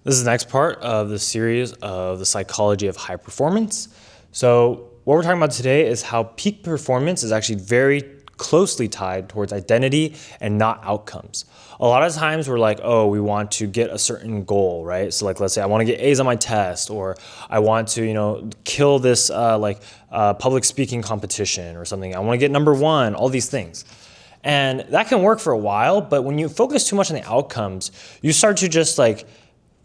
This is the next part of the series of the psychology of high performance. So what we're talking about today is how peak performance is actually very closely tied towards identity and not outcomes. A lot of times we're like, oh, we want to get a certain goal, right? So like, let's say I want to get A's on my test, or I want to, kill this public speaking competition or something. I want to get number one, all these things. And that can work for a while, but when you focus too much on the outcomes, you start to just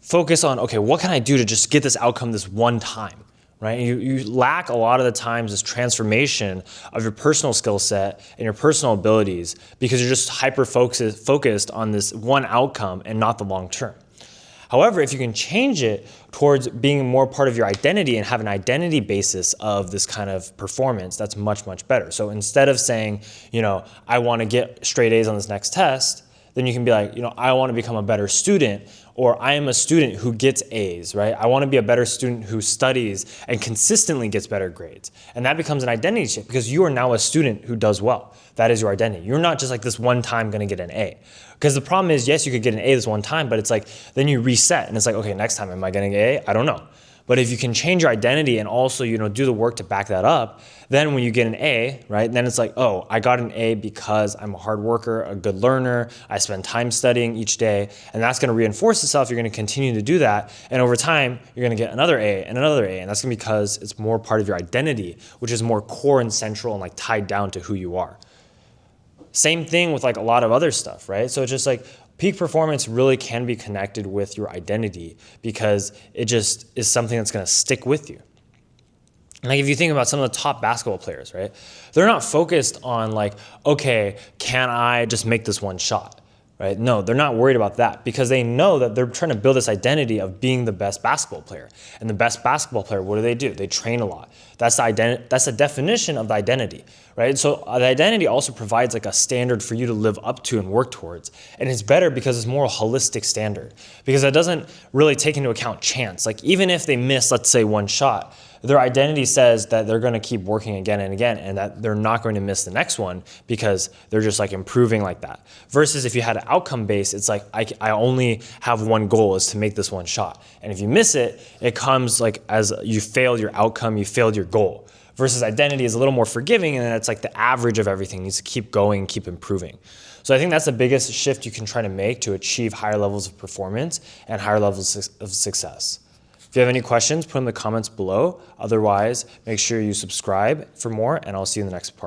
focus on, okay, what can I do to just get this outcome this one time, right? You lack a lot of the times this transformation of your personal skill set and your personal abilities because you're just hyper focused on this one outcome and not the long term. However, if you can change it towards being more part of your identity and have an identity basis of this kind of performance, that's much, much better. So instead of saying, I want to get straight A's on this next test, then you can be like, I want to become a better student, or I am a student who gets A's, right? I want to be a better student who studies and consistently gets better grades. And that becomes an identity shift because you are now a student who does well. That is your identity. You're not just like this one time going to get an A. Because the problem is, yes, you could get an A this one time, but it's like, then you reset and it's like, okay, next time, am I getting an A? I don't know. But if you can change your identity and also, do the work to back that up, then when you get an A, right, then it's like, oh, I got an A because I'm a hard worker, a good learner, I spend time studying each day, and that's gonna reinforce itself. You're gonna continue to do that, and over time, you're gonna get another A and another A, and that's gonna be because it's more part of your identity, which is more core and central and tied down to who you are. Same thing with a lot of other stuff, right? So it's just peak performance really can be connected with your identity because it just is something that's going to stick with you. If you think about some of the top basketball players, right? They're not focused on okay, can I just make this one shot? Right? No, they're not worried about that because they know that they're trying to build this identity of being the best basketball player. And the best basketball player, what do? They train a lot. That's the definition of the identity, right? So the identity also provides a standard for you to live up to and work towards. And it's better because it's more a holistic standard because it doesn't really take into account chance. Even if they miss, let's say, one shot, their identity says that they're going to keep working again and again and that they're not going to miss the next one because they're just improving like that. Versus if you had an outcome base, it's I only have one goal is to make this one shot. And if you miss it, it comes as you failed your outcome, you failed your goal. Versus identity is a little more forgiving and it's the average of everything. It needs to keep going, keep improving. So I think that's the biggest shift you can try to make to achieve higher levels of performance and higher levels of success. If you have any questions, put them in the comments below. Otherwise, make sure you subscribe for more, and I'll see you in the next part.